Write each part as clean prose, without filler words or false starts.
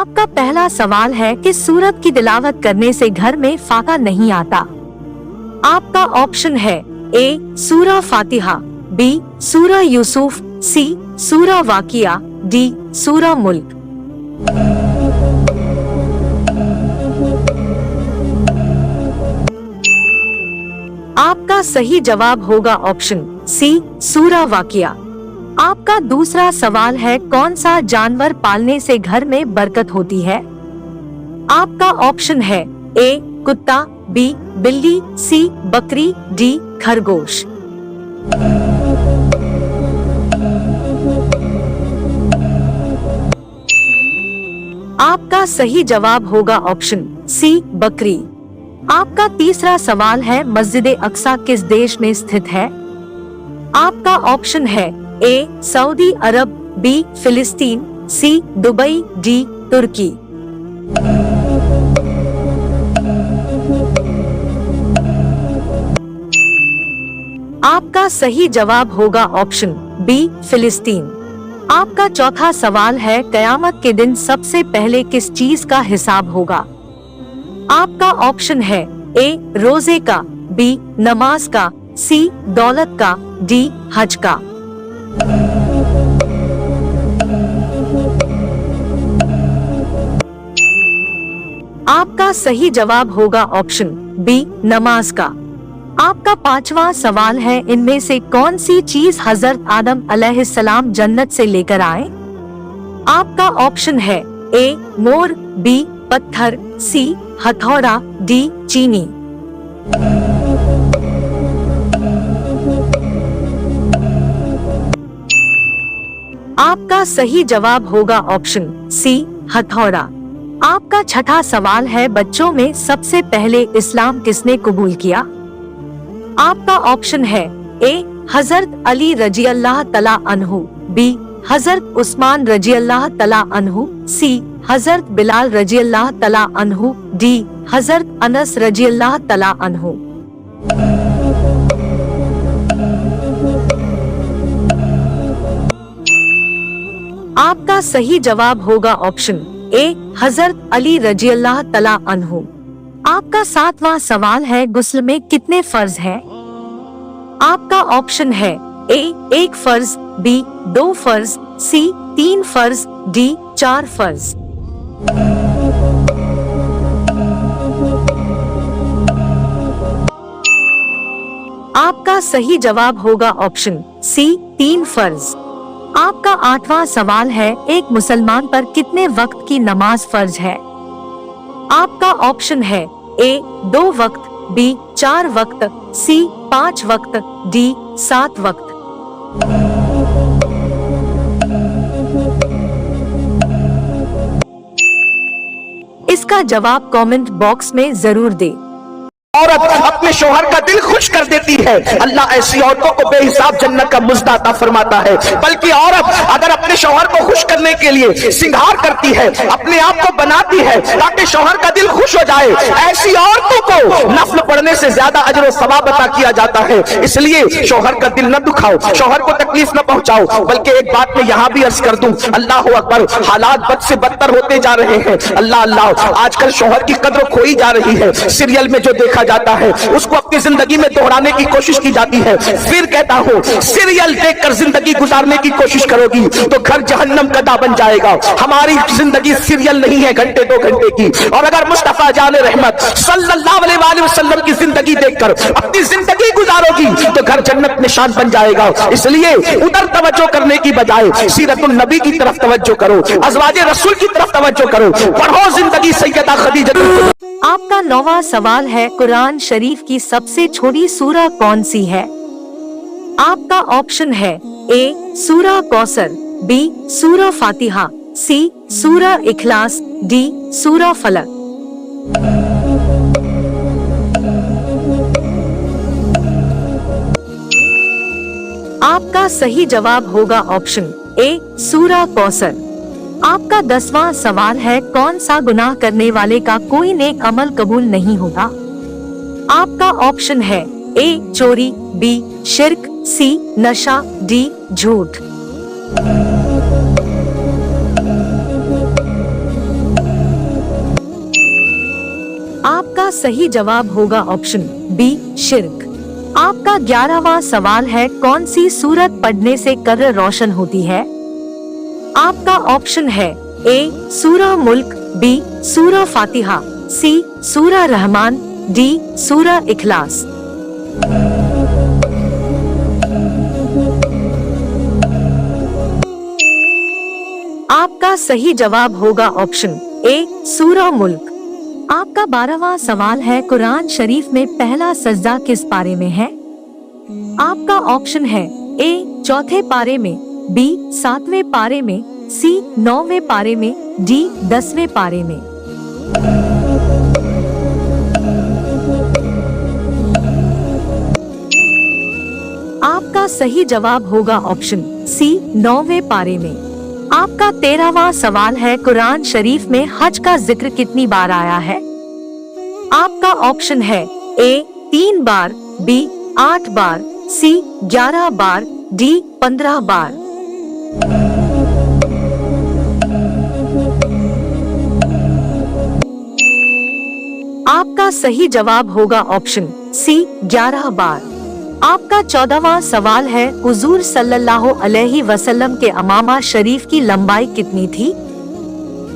आपका पहला सवाल है कि सूरत की तिलावत करने से घर में फाका नहीं आता। आपका ऑप्शन है ए सूरा फातिहा, बी सूरा यूसुफ, सी सूरा वाकिया, डी सूरा मुल्क। आपका सही जवाब होगा ऑप्शन सी सूरा वाकिया। आपका दूसरा सवाल है कौन सा जानवर पालने से घर में बरकत होती है। आपका ऑप्शन है ए कुत्ता, बी बिल्ली, सी बकरी, डी खरगोश। आपका सही जवाब होगा ऑप्शन सी बकरी। आपका तीसरा सवाल है मस्जिद अक्सा किस देश में स्थित है। आपका ऑप्शन है ए सऊदी अरब, बी फिलिस्तीन, सी दुबई, डी तुर्की। आपका सही जवाब होगा ऑप्शन बी फिलिस्तीन। आपका चौथा सवाल है कयामत के दिन सबसे पहले किस चीज का हिसाब होगा। आपका ऑप्शन है ए रोजे का, बी नमाज का, सी दौलत का, डी हज का। आपका सही जवाब होगा ऑप्शन बी नमाज का। आपका पांचवा सवाल है इनमें से कौन सी चीज हजरत आदम अलैहिस्सलाम जन्नत से लेकर आए। आपका ऑप्शन है ए मोर, बी पत्थर, सी हथौड़ा, डी चीनी। आपका सही जवाब होगा ऑप्शन सी हथौड़ा। आपका छठा सवाल है बच्चों में सबसे पहले इस्लाम किसने कबूल किया। आपका ऑप्शन है ए हजरत अली रजी अल्लाह तला अन्हु, बी हजरत उस्मान रजी अल्लाह तला अन्हु, सी हजरत बिलाल रजी अल्लाह तला अन्हु, डी हजरत अनस रजी अल्लाह तला अन्हु। आपका सही जवाब होगा ऑप्शन ए हजरत अली रजी अल्लाह तला अन्हु। आपका सातवां सवाल है गुस्ल में कितने फर्ज हैं। आपका ऑप्शन है ए एक फर्ज, बी 2 फर्ज, सी 3 फर्ज, डी 4 फर्ज। आपका सही जवाब होगा ऑप्शन सी 3 फर्ज। आपका आठवां सवाल है एक मुसलमान पर कितने वक्त की नमाज फर्ज है। आपका ऑप्शन है ए 2 वक्त, बी 4 वक्त, सी 5 वक्त, डी 7 वक्त। इसका जवाब कमेंट बॉक्स में जरूर दे। औरत अपने शोहर का दिल खुश कर देती है, अल्लाह ऐसी औरतों को बेहिसाब जन्नत का मुज़्दा अता फरमाता है। बल्कि औरत अगर अपने शोहर को खुश करने के लिए सिंगार करती है, अपने आप को बनाती है ताकि शोहर का दिल खुश हो जाए, ऐसी औरतों को नफल पढ़ने से ज्यादा अजर व सवाब अता किया जाता है। इसलिए शोहर का दिल न दुखाओ, शोहर को तकलीफ न पहुंचाओ। बल्कि एक बात मैं यहाँ भी अर्ज कर दूं, अल्लाह अकबर, हालात बद से बदतर होते जा रहे हैं। अल्लाह अल्लाह, आजकल शोहर की कद्र खोई जा रही है। सीरियल में जो देखा जाता है उसको अपनी जिंदगी में दोहराने की कोशिश की जाती है। फिर कहता हूँ, सीरियल देखकर जिंदगी गुजारने की कोशिश करोगी तो घर जहन्नम का दा बन जाएगा। हमारी जिंदगी सीरियल नहीं है घंटे 2 घंटे की। और अगर मुस्तफा जान रहमत सल्लल्लाहु अलैहि वसल्लम की जिंदगी देखकर अपनी जिंदगी गुजारोगी तो घर जन्नत निशान बन जाएगा। इसलिए उधर तवज्जो करने की बजाय सीरतुन नबी की तरफ तवज्जो करो, अज़वाजे रसूल की तरफ तवज्जो करो, पढ़ो जिंदगी सैयदा खदीजा। आपका 9वां सवाल है कुरान शरीफ की सबसे छोटी सूरा कौन सी है। आपका ऑप्शन है ए सूरा कौसर, बी सूरा फातिहा, सी सूरा इखलास, डी सूरा फलक। आपका सही जवाब होगा ऑप्शन ए सूरा कौसर। आपका 10वां सवाल है कौन सा गुनाह करने वाले का कोई नेक अमल कबूल नहीं होता। आपका ऑप्शन है ए चोरी, बी शिर्क, सी नशा, डी झूठ। सही जवाब होगा ऑप्शन बी शिर्क। आपका 11वां सवाल है, कौन सी सूरत पढ़ने से कब्र रोशन होती है? आपका ऑप्शन है ए सूरह मुल्क, बी सूरह फातिहा, सी सूरह रहमान, डी सूरह इखलास। आपका सही जवाब होगा ऑप्शन ए सूरह मुल्क। आपका 12वां सवाल है, कुरान शरीफ में पहला सजदा किस पारे में है? आपका ऑप्शन है ए चौथे पारे में, बी 7वें पारे में, सी 9वें पारे में, डी 10वें पारे में। आपका सही जवाब होगा ऑप्शन सी 9वें पारे में। आपका 13वां सवाल है, कुरान शरीफ में हज का जिक्र कितनी बार आया है? आपका ऑप्शन है ए 3 बार, बी 8 बार, सी 11 बार, डी 15 बार। आपका सही जवाब होगा ऑप्शन सी 11 बार। आपका 14वां सवाल है, हुजूर सल्लल्लाहु अलैहि वसल्लम के अमामा शरीफ की लंबाई कितनी थी?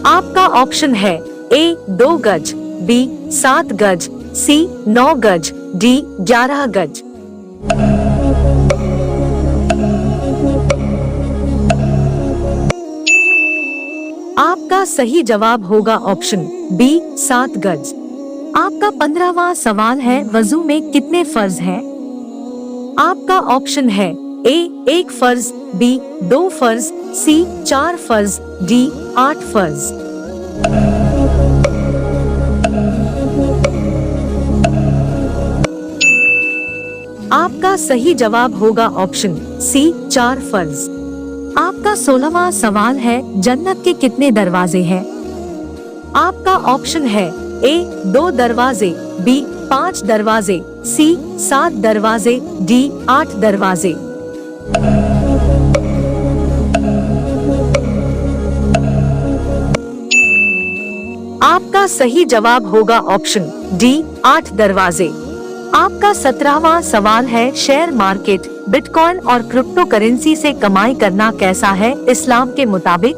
आपका ऑप्शन है ए 2 गज, बी 7 गज, सी 9 गज, डी 11 गज। आपका सही जवाब होगा ऑप्शन बी 7 गज। आपका 15वां सवाल है, वजू में कितने फर्ज हैं? आपका ऑप्शन है ए 1 फर्ज, बी 2 फर्ज, सी 4 फर्ज, डी 8 फर्ज। आपका सही जवाब होगा ऑप्शन सी 4 फर्ज। आपका 16वां सवाल है, जन्नत के कितने दरवाजे हैं? आपका ऑप्शन है ए 2 दरवाजे, बी 5 दरवाजे, सी 7 दरवाजे, डी 8 दरवाजे। आपका सही जवाब होगा ऑप्शन डी 8 दरवाजे। आपका 17वां सवाल है, शेयर मार्केट, बिटकॉइन और क्रिप्टो करेंसी से कमाई करना कैसा है इस्लाम के मुताबिक?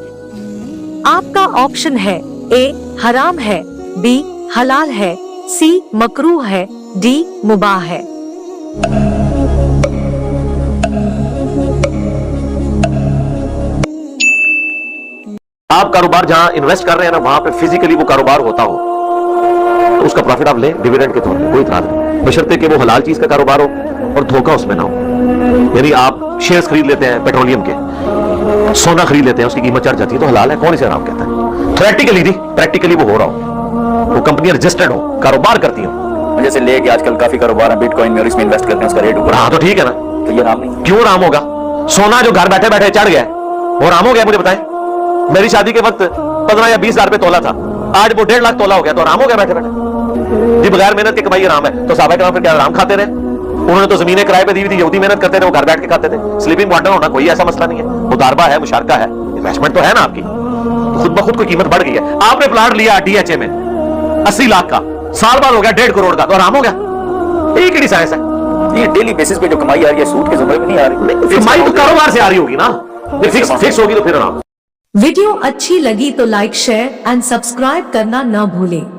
आपका ऑप्शन है ए हराम है, बी हलाल है, सी मकरूह है, डी मुबाह है। आप कारोबार जहां इन्वेस्ट कर रहे हैं ना, वहां पे फिजिकली वो कारोबार होता हो तो उसका प्रॉफिट आप लें डिविडेंड के तौर पे, कोई इतराज नहीं, बशर्ते कि वो हलाल चीज का कारोबार हो और धोखा उसमें ना हो। यानी आप शेयर्स खरीद लेते हैं पेट्रोलियम के, सोना खरीद लेते हैं, उसकी कीमत चढ़ जाती है, तो हलाल है, कौन इसे हराम कहता है? थ्योरेटिकली नहीं, प्रैक्टिकली वो हो रहा हो, वो कंपनी रजिस्टर्ड हो, कारोबार करती हो। जैसे लेके आजकल काफी कारोबार है बिटकॉइन में और इसमें इन्वेस्ट करते हैं, उसका रेट ऊपर। हाँ तो ठीक है ना, तो ये राम नहीं? क्यों राम होगा? सोना जो घर बैठे बैठे चढ़ गया वो राम हो गया? मुझे बताएं। मेरी शादी के वक्त 15 या 20 हजार रुपए तोला था, आज वो 1.5 लाख तोला हो गया, तो राम हो गया बैठे बैठे? जी बगैर मेहनत के कमाई राम है, तो साहबा किराम फिर क्या राम खाते रहे? उन्होंने तो जमीनें किराए पे दी हुई थी, यहूदी मेहनत करते थे, वो घर बैठ के खाते थे। स्लीपिंग पार्टनर होना कोई ऐसा मसला नहीं है, मुदारबा है, मुशारका है, इन्वेस्टमेंट तो है ना आपकी, खुद ब खुद कोई कीमत बढ़ गई है। आपने प्लाट लिया डीएचए में 80 लाख का, साल बाद हो गया 1.5 करोड़ का, तो आराम हो गया? ये केड़ी साइंस है? ये डेली बेसिस पे जो कमाई आ रही है सूद के जुमरे में नहीं आ रही। कमाई तो कारोबार से आ रही होगी ना, फिक्स होगी तो फिर आराम। वीडियो अच्छी लगी तो लाइक, शेयर एंड सब्सक्राइब करना न भूलें।